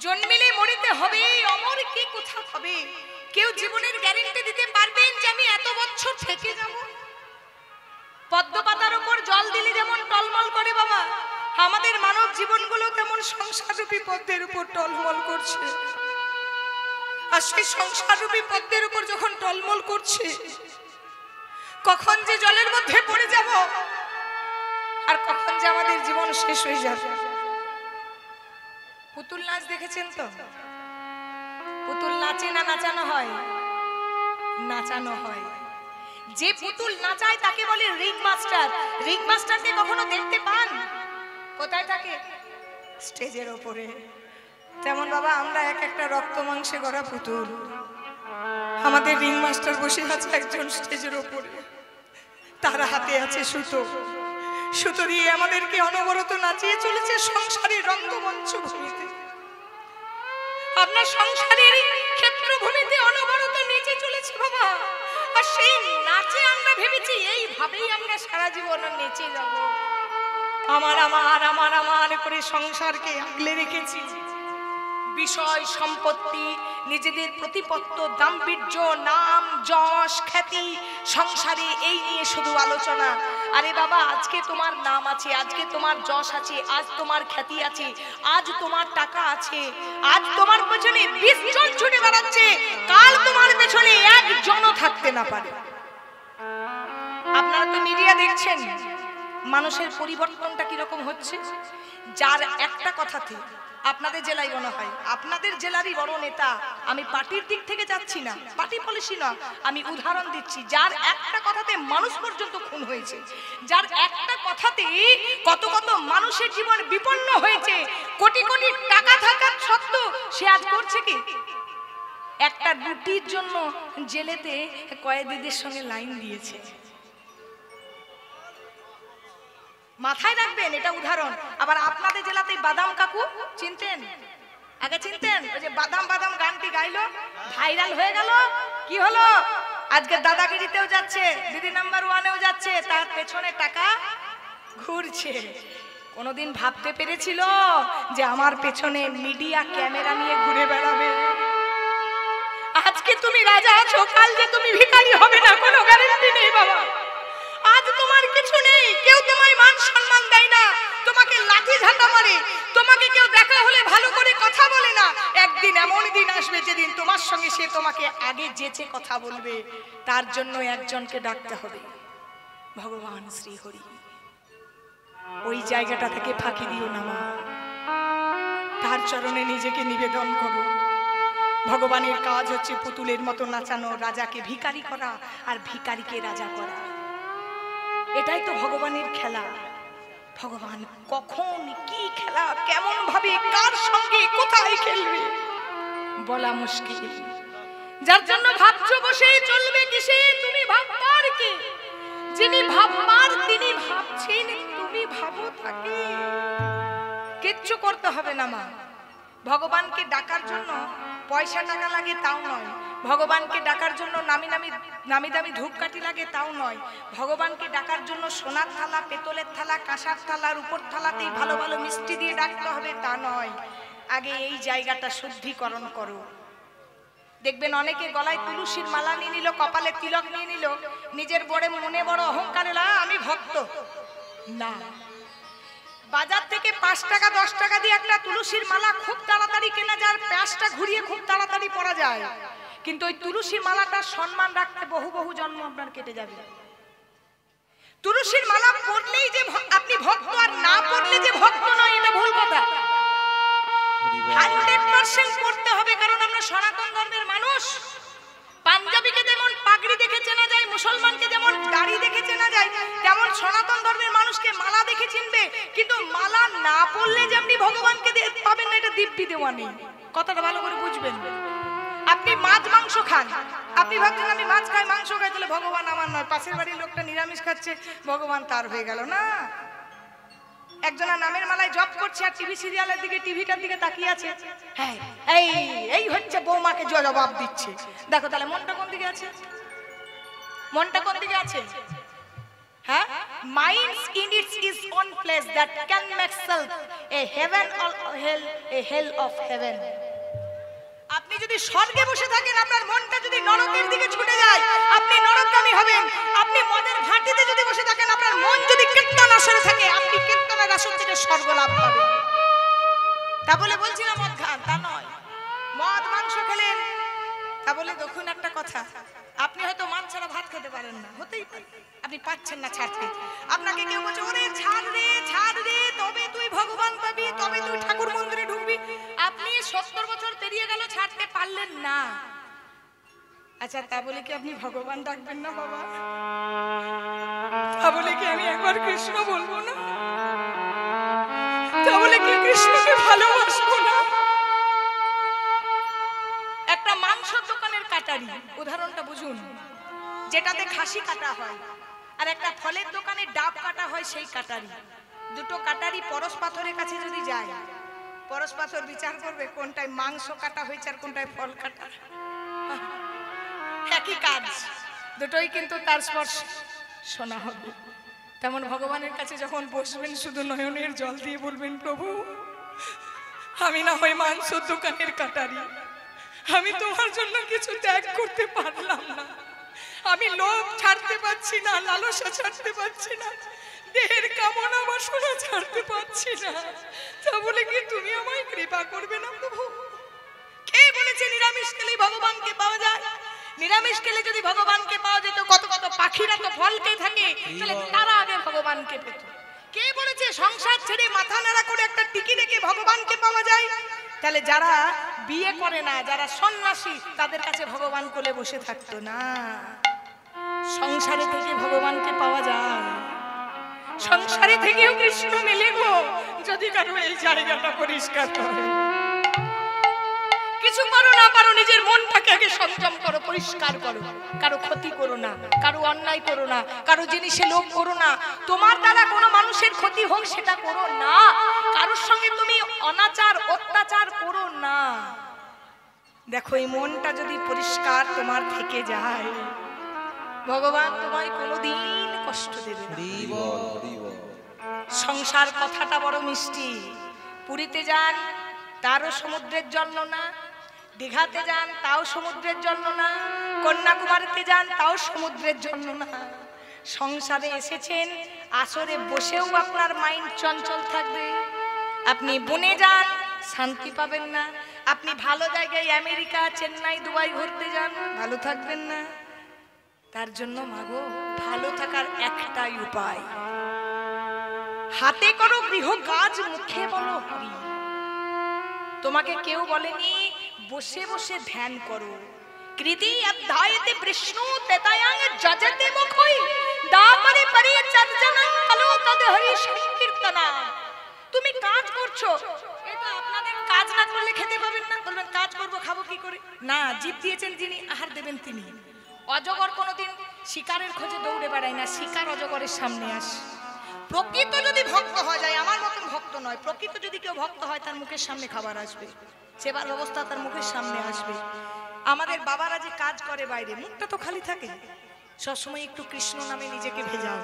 জন্মিলে মরিতে হবে, অমর কি কোথা হবে। কেউ জীবনের গ্যারান্টি দিতে পারবেন যে আমি এত বছর থেকে যাব? পদ্ম পাতার উপর জল দিলে যেমন টলমল করে বাবা, আমাদের মানব জীবনগুলো তেমন সংসাররূপী পদ্মের উপর টলমল করছে। আর সেই সংসাররূপী পদ্মের উপর যখন টলমল করছে, কখন যে জলের মধ্যে পড়ে যাব আর কখন যে আমাদের জীবন শেষ হয়ে যাবে। পুতুল নাচ দেখেছেন তো? পুতুল নাচে না নাচানো হয়? নাচানো হয়। যে পুতুল নাচায় তাকে বলে রিং মাস্টার। রিং মাস্টারকে কখনো দেখতে পান? কোথায় থাকে? স্টেজের উপরে। তেমন বাবা আমরা এক একটা রক্ত মাংসে গড়া পুতুল, আমাদের রিং মাস্টার বসে আছে একজন স্টেজের উপরে, তার হাতে আছে সুতো। সুতো দিয়ে আমাদেরকে অনবরত নাচিয়ে চলেছে সংসারের রঙ্গমঞ্চ ভূমিতে। আপনার সংসারের ক্ষেত্রভূমিতে অনবরত নেচে চলেছে বাবা। আর সেই নাচে আমরা ভেবেছি এইভাবেই আমরা সারা জীবন নেচে যাব। আমার আমার আমার আমার করে সংসারকে আগলে রেখেছি। বিষয় সম্পত্তি, নিজেদের প্রতিপত্ত, দাম্ভির্য, নাম যশ খ্যাতি, সংসারে এই নিয়ে শুধু আলোচনা। আরে বাবা, আজকে তোমার নাম আছে, আজকে তোমার যশ আছে, আজ তোমার খ্যাতি আছে, আজ তোমার টাকা আছে, আজ তোমার পেছনে 20 জন ছুটে বেড়াচ্ছে, কাল তোমার পেছনে একজনও থাকতে না পারে। আপনারা তো মিডিয়া দেখছেন, মানুষের পরিবর্তনটা কিরকম হচ্ছে। যার একটা কথাতে আপনাদের জেলায় মনে হয় আপনাদের জেলারই বড় নেতা, আমি পার্টির দিক থেকে যাচ্ছি না, পার্টি পলিসি না, আমি উদাহরণ দিচ্ছি, যার একটা কথাতে মানুষ পর্যন্ত খুন হয়েছে, যার একটা কথাতে কত কত মানুষের জীবন বিপন্ন হয়েছে, কোটি কোটি টাকা থাকার সত্ত্বেও সে আজ করছে কি? একটা রুটির জন্য জেলেতে কয়েদিদের সঙ্গে লাইন দিয়েছে। মাথায় রাখবেন, এটা উদাহরণ। আবার আপনাদের জেলাতে বাদাম কাকু চিনতেন? আগে চিনতেন? ওই যে বাদাম বাদাম গানটি গাইলো, ভাইরাল হয়ে গেল, কি হলো? আজকে দাদাগিরিতেও যাচ্ছে, দিদি নাম্বার 1-এও যাচ্ছে, তার পেছনে টাকা ঘুরছে। কোনোদিন ভাবতে পেরেছিল যে আমার পেছনে মিডিয়া ক্যামেরা নিয়ে ঘুরে বেড়াবে? আজকে তুমি রাজা আছো, কাল যে তুমি ভিখারি হবে না কোনো গ্যারান্টি নেই বাবা। আজ তোমার কিছু নেই, কেউ তোমায় মান সম্মান দেয় না, তোমাকে লাঠি ঝাঁটা মারে, তোমাকে কেউ দেখা হলে ভালো করে কথা বলে না। একদিন এমন দিন আসবে যেদিন তোমার সঙ্গে সে তোমাকে আগে যেচে কথা বলবে। তার জন্য একজনকে ডাকতে হবে, ভগবান শ্রী হরি। ওই জায়গাটা থেকে ফাঁকি দিও না মা, তার চরণে নিজেকে নিবেদন করো। ভগবানের কাজ হচ্ছে পুতুলের মতো নাচানো, রাজাকে ভিখারি করা আর ভিখারিকে রাজা করা। এটাই তো ভগবানের খেলা। ভগবান কখন কি খেলা, কেমন ভাবে, কার সঙ্গে, কোথায় খেলবে বলা মুশকিল। যার জন্য ভাবছো বসে চলবে কিসে, তুমি ভাববার কে? যিনি ভাববার তিনি ভাবছেন, তুমি ভাবো তাকে। কিচ্ছু করতে হবে না মা। ভগবানকে ডাকার জন্য পয়সা টাকা লাগে তাও নয়, ভগবানকে ডাকার জন্য নামি দামি ধূপকাঠি লাগে তাও নয়, ভগবানকে ডাকার জন্য সোনার থালা, পেতলের থালা, কাঁসার থালার উপর থালাতেই ভালো ভালো মিষ্টি দিয়ে ডাকতে হবে তা নয়। আগে এই জায়গাটা শুদ্ধিকরণ করো। দেখবেন অনেকে গলায় তুলসীর মালা নিয়ে নিল, কপালে তিলক নিয়ে নিল, নিজের মনে বড় অহংকারে আমি ভক্ত না। বাজার থেকে 5 টাকা 10 টাকা দিয়ে একটা তুলসীর মালা খুব তাড়াতাড়ি কেনা যায়, প্যাঁচটা ঘুরিয়ে খুব তাড়াতাড়ি পরা যায়, কিন্তু ওই তুলসী মালাটার সম্মান রাখতে বহু বহু জন্ম আপনার কেটে যাবে। তুলসীর মালা পরলেই যে আপনি ভক্ত আর না পরলে যে ভক্ত নয়, এটা ভুল কথা। 100% পড়তে হবে, কারণ আমরা সনাতন ধর্মের মানুষ। পাঞ্জাবিকে যেমন পাগড়ি দেখে চেনা যায়, মুসলমানকে যেমন দাড়ি দেখে চেনা যায়, তেমন সনাতন ধর্মের মানুষকে মালা দেখে চিনবে। কিন্তু মালা না পড়লে যে আপনি ভগবানকে পাবেন না, এটা দিব্যি দেওয়া নেই। কথাটা ভালো করে বুঝবেন। আপনি মাছ মাংস খান, আপনি ভাবছেন আমি মাছ খাই মাংস খাই তাহলে ভগবান আমার নয়, পাশের বাড়ির লোকটা নিরামিষ খাচ্ছে ভগবান তার হয়ে গেল না। একজনা নামের মালায় জপ করছে আর টিভি সিরিয়ালের দিকে, টিভিটার দিকে তাকিয়ে আছে, হ্যাঁ এই হচ্ছে বৌমাকে জবাব দিচ্ছে। দেখো তাহলে মনটা কোন দিকে আছে? মনটা কোন দিকে আছে? হ্যাঁ, minds in its is own place that can make self a heaven or a hell of heaven. আপনি যদি স্বর্গে বসে থাকেন, আপনার মনটা যদি নরকের দিকে ছুটে যায়, আপনি নরকগামী হবেন। আপনি মদের ঘাটিতে যদি বসে থাকেন, আপনার মন যদি কীর্তন আসরে থাকে, আপনি কীর্তনের আসর থেকে স্বর্গ লাভ পাবেন। তা বলে বলছি না মদ খান, তা নয়। মদ মাংস খেলেন, তা বলে দেখুন একটা কথা, আপনি হয়তো মাছ ছাড়া ভাত খেতে পারেন না, হতেই পারে আপনি পাচ্ছেন না ছাড়তে। আপনাকে কেউ বলছে ওরে ছাড় রে, তবে তুই ভগবান পাবি, তবে তুই ঠাকুর মন্দিরে ঢুকবি। আপনি 70 বছর পেরিয়ে গেল, ছাড়তে পারলেন না। আচ্ছা, তা বলে কি আপনি ভগবান ডাকবেন না বাবা? তা বলে কি আমি একবার কৃষ্ণ বলবো না? তা বলে কি কৃষ্ণকে ভালোবাসবো না? একটা মাংস দোকানের কাটারি উদাহরণটা বুঝুন, যেটাতে খাসি কাটা হয়, আর একটা ফলের দোকানে ডাব কাটা হয়, সেই কাটারি। দুটো কাটারি পরশ পাথরের কাছে যদি যায়, পরশ পাথর বিচার করবে কোনটায় মাংস কাটা হয়েছে আর কোনটায় ফল কাটা। একই কাজ, দুটোই কিন্তু তার স্পর্শ শোনা হবে। তেমন ভগবানের কাছে যখন বসবেন, শুধু নয়নের জল দিয়ে বলবেন, প্রভু আমি না হয় মাংস দোকানের কাটারি, আমি তোমার জন্য কিছু ত্যাগ করতে পারলাম না। আমি লোভ ছাড়তে পারছি না, লালসা ছাড়তে পারছি না, দেহের কামনা বাসনা ছাড়তে পারছি না। তা বলে কি তুমি আমায় কৃপা করবে না প্রভু? কে বলেছে নিরামিষ খেলে ভগবানকে পাওয়া যায়? নিরামিষ খেলে যদি ভগবানকে পাওয়া যেত, কত কত পাখিরা তো ফল খেয়ে থাকে, তাহলে তারা আগে ভগবানকে পেত। কে বলেছে সংসার ছেড়ে মাথা নাড়া করে একটা টিকি রেখে ভগবানকে পাওয়া যায়? তাহলে যারা বিয়ে করে না, যারা সন্ন্যাসী, তাদের কাছে ভগবান কোলে বসে থাকতো না। সংসারে থেকে ভগবানকে পাওয়া যায়, সংসারে থেকেও কৃষ্ণ মেলে গো, যদি কারো এই জায়গাটা পরিষ্কার করে। কিছু করো না পারো, নিজের মনটাকে আগে সংযম করো, পরিষ্কার করো। কারো ক্ষতি করো না, কারো অন্যায় করো না, কারো জিনিসে লোভ করো না। তোমার দ্বারা কোনো মানুষের ক্ষতি হোক সেটা করো না। কারোর সঙ্গে তুমি অনাচার অত্যাচার করো না। দেখো, এই মনটা যদি পরিষ্কার তোমার থেকে যায়, ভগবান তোমায় কোনোদিন কষ্ট দেবে না। সংসার কথাটা বড় মিষ্টি। পুরীতে যান, তারও সমুদ্রের জন্য না। দীঘাতে যান, তাও সমুদ্রের জন্য না। কন্যাকুমারীতে যান, তাও সমুদ্রের জন্য না। সংসারে এসেছেন, আসরে বসেও আপনার মাইন্ড চঞ্চল থাকবে। আপনি বনে যান, শান্তি পাবেন না। আপনি ভালো জায়গায় আমেরিকা, চেন্নাই, দুবাই ঘুরতে যান, ভালো থাকবেন না। তার জন্য মাগো, ভালো থাকার একটাই উপায়, হাতে করো গৃহ কাজ, মুখে বলো হরি। তোমাকে কেউ বলেনি বসে বসে ধ্যান করো। কৃতি অধ্যায়তে বিষ্ণু তেতায়াং যজতে মুখই দাপরে পরিচর্যনং কলো তদ হরি সংকীর্তনা। তুমি কাজ করছো, এটা আপনাদের কাজ না করলে খেতে পাবেন না। বলবেন কাজ করব, খাবো কি করে? না, জীব দিয়েছেন যিনি, আহার দেবেন তিনি। অজগর কোনোদিন শিকারের খোঁজে দৌড়ে বেড়ায় না, শিকার অজগরের সামনে আসে। প্রকৃত যদি ভক্ত হয়ে যায়, আমার মতন ভক্ত নয়, প্রকৃত যদি কেউ ভক্ত হয়, তার মুখের সামনে খাবার আসবে, সেবার ব্যবস্থা তার মুখের সামনে আসবে। আমাদের বাবারা যে কাজ করে বাইরে, মুখটা তো খালি থাকে, সবসময় একটু কৃষ্ণ নামে নিজেকে ভেজাও।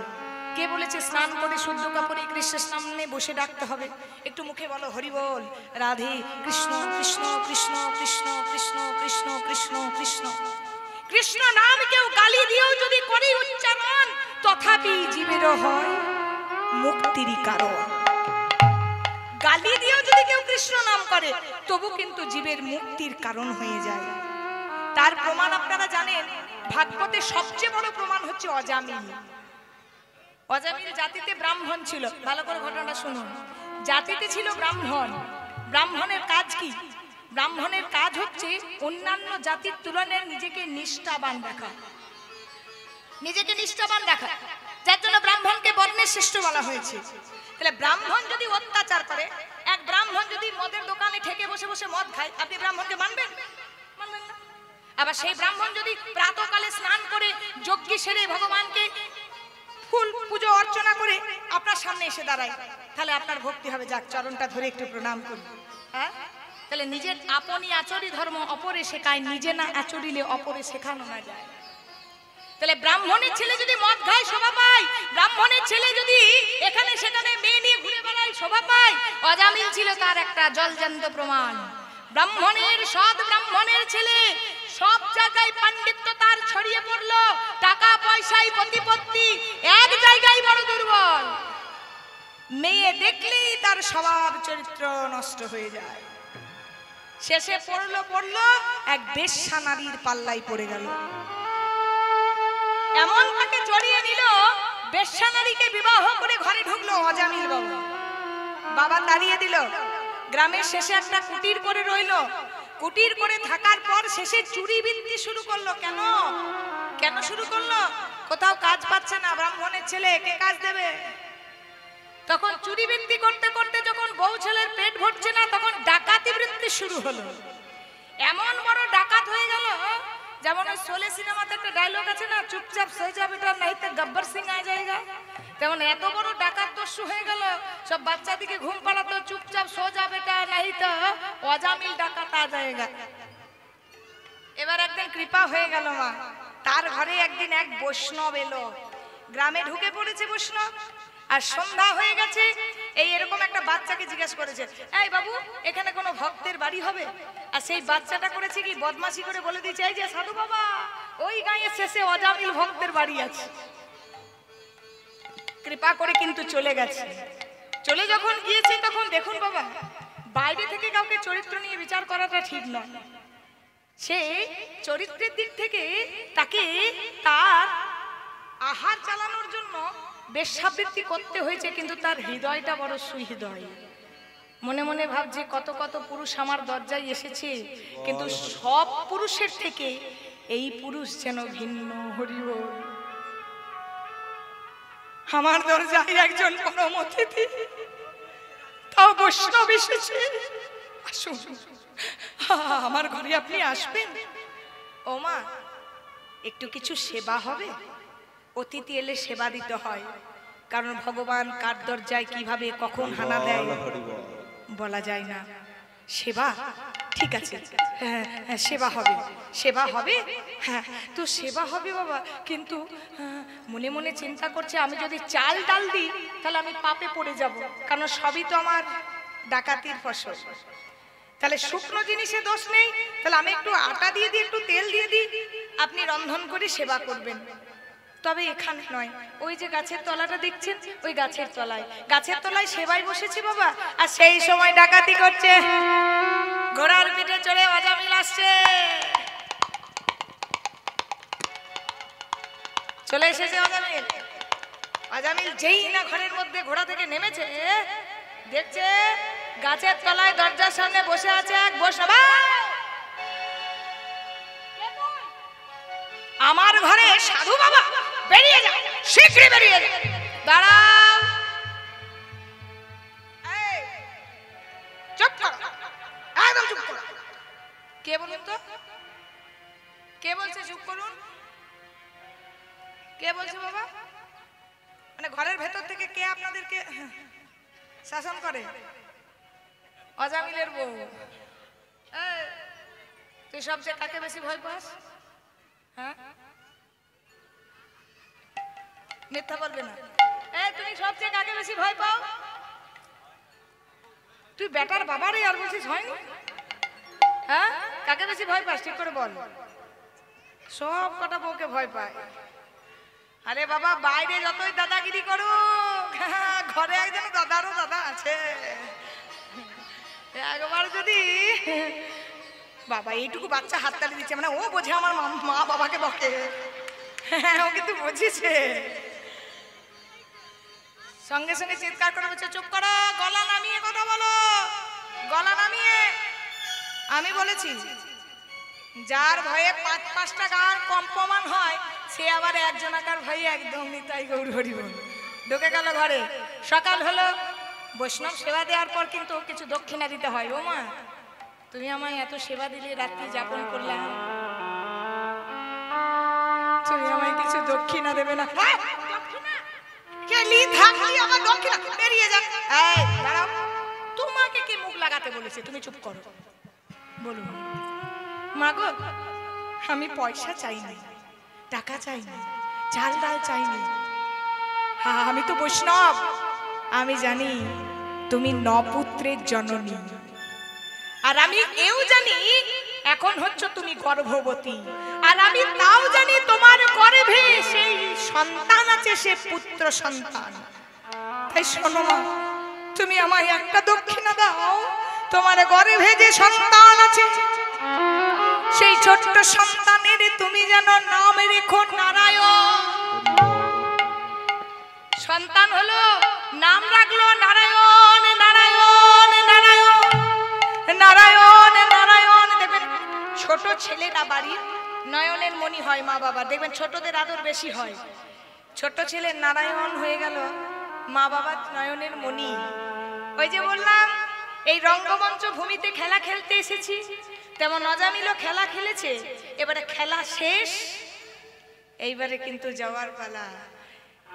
কে বলেছে স্নান করে শুদ্ধ কাপড়ে কৃষ্ণের সামনে বসে ডাকতে হবে? একটু মুখে বলো হরি বল, রাধে কৃষ্ণ কৃষ্ণ কৃষ্ণ কৃষ্ণ কৃষ্ণ কৃষ্ণ কৃষ্ণ কৃষ্ণ। কৃষ্ণ নাম কেউ গালি দিয়েও যদি করে উচ্চারণ, তথাপি জীবের হয় মুক্তির কারণ। গালি দিয়েও যদি কেউ কৃষ্ণ নাম করে, তবু কিন্তু জীবের মুক্তির কারণ হয়ে যায়। তার প্রমাণ আপনারা জানেন, ভাগবতের সবচেয়ে বড় প্রমাণ হচ্ছে অজামিল। অজামিল জাতিতে ব্রাহ্মণ ছিল। ভালো করে ঘটনাটা শুনুন। জাতিতে ছিল ব্রাহ্মণ। ব্রাহ্মণের কাজ কি? ব্রাহ্মণের কাজ হচ্ছে অন্যান্য জাতির তুলনায় নিজেকে নিষ্ঠাবান রাখা, নিজেকে নিষ্ঠাবান রাখা, যার জন্য ব্রাহ্মণকে বর্ণের শ্রেষ্ঠ বলা হয়েছে। তাহলে ব্রাহ্মণ যদি অত্যাচার করে, এক ব্রাহ্মণ যদি মদের দোকানে ঠেকে বসে বসে মদ খায়, আপনি ব্রাহ্মণকে মানবেন? মানবেন না। আবার সেই ব্রাহ্মণ যদি প্রাতকালে স্নান করে যজ্ঞ সেরে ভগবানকে ফুল পুজো অর্চনা করে আপনার সামনে এসে দাঁড়ায়, তাহলে আপনার ভক্তি হবে। যাক, চরণটা ধরে একটু প্রণাম করি। হ্যাঁ, তাহলে নিজের আপনি আচরি ধর্ম অপরে শেখায়, নিজে না আচরিলে অপরে শেখানো না যায়। তাহলে ব্রাহ্মণের ছেলে যদি মদ খায় শোভা পায়, ব্রাহ্মণের ছেলে যদি এখানে সেখানে মেয়ে নিয়ে ঘুরে বেড়ায় শোভা পায়। অজামিল ছিল তার একটা জলজান্ত প্রমাণ। ব্রাহ্মণের সৎ ব্রাহ্মণের ছেলে সব জায়গায় পাণ্ডিত্য তার ছড়িয়ে পড়লো, টাকা পয়সায় প্রতিপত্তি, এক জায়গায় বড় দুর্বল। মেয়ে দেখলেই তার স্বভাব চরিত্র নষ্ট হয়ে যায়। শেষে পড়লো এক বেশ্যা নারীর পাল্লায় পড়ে গেল। এমন তাকে জড়িয়ে নিল, বেশ্যা নারীকে বিবাহ করে ঘরে ঢুকলো অজামিল বাবা। বাবা তাড়িয়ে দিল। গ্রামের শেষে একটা কুটির করে রইল। কুটির করে থাকার পর শেষে চুরি বৃত্তি শুরু করলো। কেন কেন শুরু করলো? কোথাও কাজ পাচ্ছে না ব্রাহ্মণের ছেলে, কে কাজ দেবে? তখন চুরি বৃত্তি করতে করতে যখন বউ ছেলের পেট ভরছে না, তখন ডাকাতি বৃত্তি শুরু হলো। এমন বড় ডাকাত হয়ে গেল, যেমন ওই শোলে সিনেমাতে একটা ডায়লগ আছে না, চুপচাপ সয়ে যাবে বেটা নাই তো গব্বর সিং আ যায়গা। তেমন এত বড় ডাকাত দস্যু হয়ে গেল, সব বাচ্চাদিকে ঘুম পাড়াতো, চুপচাপ সো যা বেটা নাই তো অজামিল ডাকাত আ যায়গা। এবার একদিন কৃপা হয়ে গেল মা, তার ঘরে একদিন এক বৈষ্ণব এলো। গ্রামে ঢুকে পড়েছে বৈষ্ণব, আর সন্ধ্যা হয়ে গেছে। এই এরকম একটা বাচ্চাকে জিজ্ঞেস করেছে, এই বাবু এখানে কোনো ভক্তের বাড়ি হবে? আর সেই বাচ্চাটা করেছে কি, বদমাশি করে বলে দিয়েছে, এই যে সাধু বাবা, ওই গাঁয়ের শেষে অজামিল ভক্তের বাড়ি আছে। কৃপা করে কিন্তু চলে গেছে। চলে যখন গিয়েছে তখন দেখুন বাবা, বাইরে থেকে কাউকে চরিত্র নিয়ে বিচার করাটা ঠিক নয়। সে চরিত্রের দিক থেকে তাকে তার আহার চালানোর জন্য বেশ্যাবৃত্তি করতে হয়েছে, কিন্তু তার হৃদয়টা বড় সুহৃদয়। মনে মনে ভাবছে কত কত পুরুষ আমার দরজায় এসেছে, কিন্তু সব পুরুষের থেকে এই পুরুষ যেন ভিন্ন। হরিবল। আমার দরজায় একজন পরম অতিথি, তাও বৈষ্ণব এসেছে। আসুন আমার ঘরে আপনি আসবেন। ও মা, একটু কিছু সেবা হবে? অতিথি এলে সেবা দিতে হয়, কারণ ভগবান কার দরজায় কিভাবে কখন হানা দেয় বলা যায় না। সেবা ঠিক আছে, হ্যাঁ সেবা হবে, সেবা হবে, হ্যাঁ তো সেবা হবে বাবা, কিন্তু মনে মনে চিন্তা করছে আমি যদি চাল ডাল দিই তাহলে আমি পাপে পড়ে যাব, কারণ সবই তো আমার ডাকাতির ফসল। তাহলে শুকনো জিনিসে দোষ নেই, তাহলে আমি একটু আটা দিয়ে দিই, একটু তেল দিয়ে দিই, আপনি রন্ধন করে সেবা করবেন। তবে এখানে নয়, ওই যে গাছের তলাটা দেখছেন, ওই গাছের তলায় সেবায় বসেছি বাবা। আর সেই সময় ডাকাতি করছে, ঘোড়ার পিঠে চড়ে অজামিল আসছে। চলে এসেছে অজামিল। অজামিল যেই না ঘরের মধ্যে ঘোড়া থেকে নেমেছে, দেখছে গাছের তলায় দরজার সামনে বসে আছে এক বৈষ্ণব। আমার ঘরে সাধু বাবা, বেরিয়ে যা, শীঘ্রই বেরিয়ে যা। দাঁড়াও, চুপ কর, একদম চুপ কর। কে বলুন তো, কে বলছে চুপ করুন? কে বলছে বাবা? মানে ঘরের ভেতর থেকে কে আপনাদেরকে শাসন করে? অজামিলের বউ। তুই সবচেয়ে কাকে বেশি ভয় পাস? হ্যাঁ, মিথ্যা বলবে না। তুমি সবচেয়ে কাকে বেশি ভয় পাও? তুই বেটার বাবারে আর বলছিস হয়নি? হ্যাঁ, কাকে বেশি ভয় পাস ঠিক করে বল। সব কটা বউকে ভয় পায়। আরে বাবা, বাইরে যতই দাদাগিরি করুক, ঘরে একজন দাদারও দাদা আছে। একবার যদি বাবা এইটুকু বাচ্চা হাততালি দিচ্ছে, মানে ও বোঝে আমার মা বাবাকে বকে, ও কিন্তু বুঝিছে। সঙ্গে সঙ্গে চিৎকার করে বলছে, চুপ করো, গলা নামিয়ে কথা বলো, গলা নামিয়ে। আমি বলেছি যার ভয়ে ৫-৫টা গান কম প্রমাণ হয়, সে আবার একজনাকার ভয়ে একদম নিতাই গৌর হরি বল ঢুকে গেল ঘরে। সকাল হলো, বৈষ্ণব সেবা দেওয়ার পর কিন্তু কিছু দক্ষিণা দিতে হয়। ও মা, তুমি আমায় এত সেবা দিলে, রাত্রি যাপন করলাম, তুমি আমায় কিছু দক্ষিণা দেবে না? তোমাকে কে মুখ লাগাতে বলেছে? তুমি চুপ করো, বলুন। মা গো, আমি পয়সা চাই না, টাকা চাইনি, চাল ডাল চাইনি। হ্যাঁ, আমি তো বৈষ্ণব, আমি জানি তুমি 9 পুত্রের জননী। আর আমি এও জানি এখন হচ্ছে তুমি গর্ভবতী। আর আমি তাও জানি তোমার গর্ভে সেই সন্তান আছে, সে পুত্র সন্তান। তাই শোনো মা, তুমি আমায় একটা দক্ষিণা দাও। তোমার গর্ভে যে সন্তান আছে, সেই ছোট্ট সন্তানের তুমি যেন নাম রেখো নারায়ণ। সন্তান হলো, নাম রাখলো নারায়ণ নারায়ণ নারায়ণ নারায়ণ নারায়ণ। দেখবেন ছোট ছেলেরা বাড়ির নয়নের মণি হয় মা বাবা, দেখবেন ছোটদের আদর বেশি হয়। ছোট ছেলে নারায়ণ হয়ে গেল, মা বাবা নয়নের মণি। ওই যে বললাম এই রঙ্গমঞ্চ ভূমিতে খেলা খেলতে এসেছি, তেমন অজামিলও খেলা খেলেছে। এবারে খেলা শেষ, এইবারে কিন্তু যাওয়ার পালা।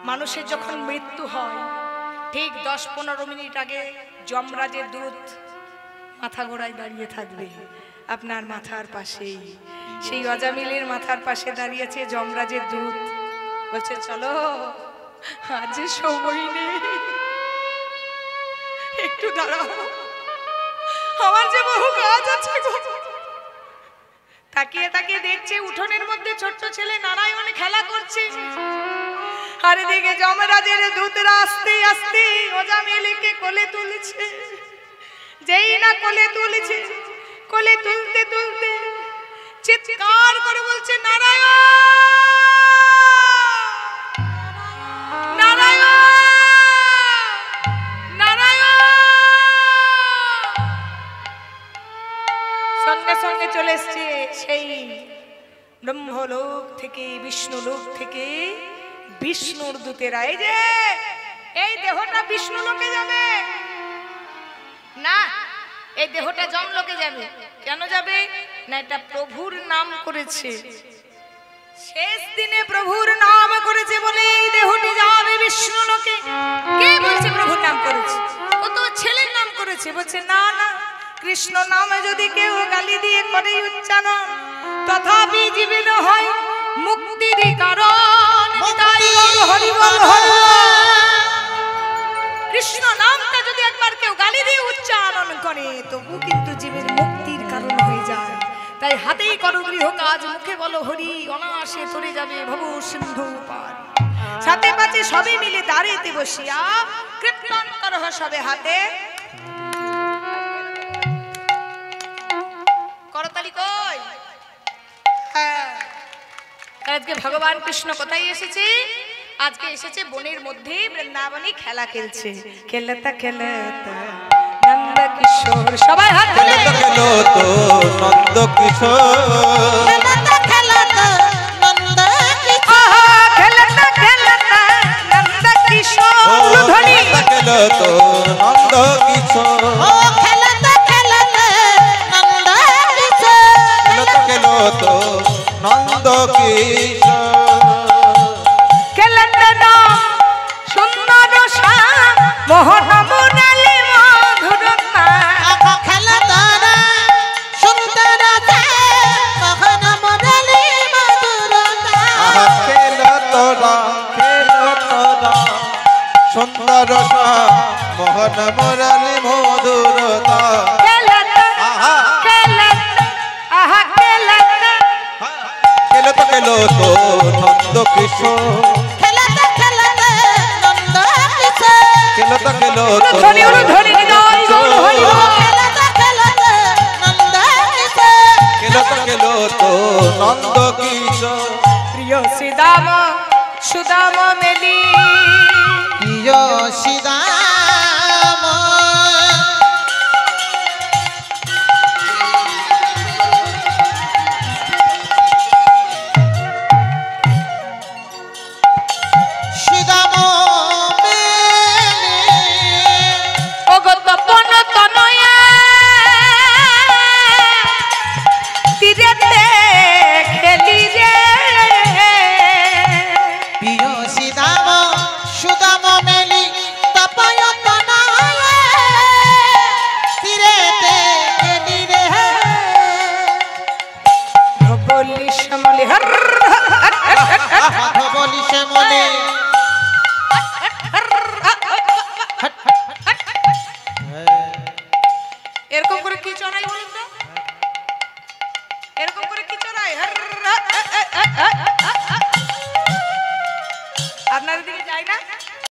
মানুষের যখন মৃত্যু হয় ঠিক 10-15 মিনিট আগে যমরাজের দূত মাথা গোড়ায় দাঁড়িয়ে থাকবে আপনার মাথার পাশেই। সেই অজামিলের মাথার পাশে দাঁড়িয়েছে যমরাজের দূত, বলছে চলো আজ সময় নেই, একটু দাঁড়াও, আমার যে বহু কাজ আছে গো। তাকিয়ে তাকিয়ে দেখছে উঠোনের মধ্যে ছোট্ট ছেলে নারায়ণ খেলা করছে, আর এদিকে যমরাজের দূতরা আস্তে আস্তে অজামিলকে কোলে তুলছে। যেই না কোলে তুলছে, কোলে তুলতে তুলতে চিৎকার করে বলছে নারায়ণ নারায়ণ নারায়ণ। সঙ্গে সঙ্গে চলে এসছে সেই ব্রহ্মলোক থেকে, বিষ্ণুলোক থেকে বিষ্ণুর দূতেরা। এই যে এই দেহটা বিষ্ণু লোকে যাবে না, এই দেহটা যমলোকে যাবে। কেন যাবে না? এটা প্রভুর নাম করেছে, শেষ দিনে প্রভুর নাম করেছে বলে এই দেহটি যাবে বিষ্ণু লোকে। কে বলছে প্রভুর নাম করেছে? ও তো ছেলের নাম করেছে। বলছে না না, কৃষ্ণ নামে যদি কেউ গালি দিয়ে করে উচ্চারণ, তথাপি জীবন হয় মুক্তির কারণ। হরি বল হরি। কৃষ্ণ নামটা যদি একবার কেউ গালি দিয়ে উচ্চারণ করে, তবু কিন্তু জীবের মুক্তির কারণ হয়ে যায়। তাই হাতেই করো গৃহ কাজ, মুখে বলো হরি, অনায়াসে তরে যাবে ভব সিন্ধু পার। সাথে পাচ্ছে সবে মিলে দাঁড়িয়ে বসিয়া কীর্তন করো সবে হাতে। করতালি কই? হ্যাঁ, আজকে ভগবান কৃষ্ণ কোথায় এসেছে? আজকে এসেছে বনের মধ্যে, বৃন্দাবনে খেলা খেলছে। খেলতা খেলতা নন্দ কিশোর, সবাই হাত তুলে খেলো তো নন্দ কিশোর, খেলতা খেলতা নন্দ কিশোর, খেলতা খেলতা নন্দ কিশোর ধ্বনি। খেলো তো নন্দ কিশোর, ও খেলতা খেলতা নন্দ কিশোর, খেলো তো নন্দ কিশোর। মোহন মুরালি মধুরতা, খেলতারা সুন্দরতা, মোহন মুরালি মধুরতা। খেলো তোরা সুন্দর মোহন মুরালি মধুরতা। খেলো তো নন্দ কিশোর, খেলতা খেলতা নন্দ কিশোর, খেলো তো ধ্বনি হলো ধ্বনি নিদান গৌর হরি বল। খেলতা খেলতা নন্দ কিশোর, খেলো তো নন্দ কিশোর। প্রিয় শ্রীদাম সুদাম মেলি, প্রিয় সীতা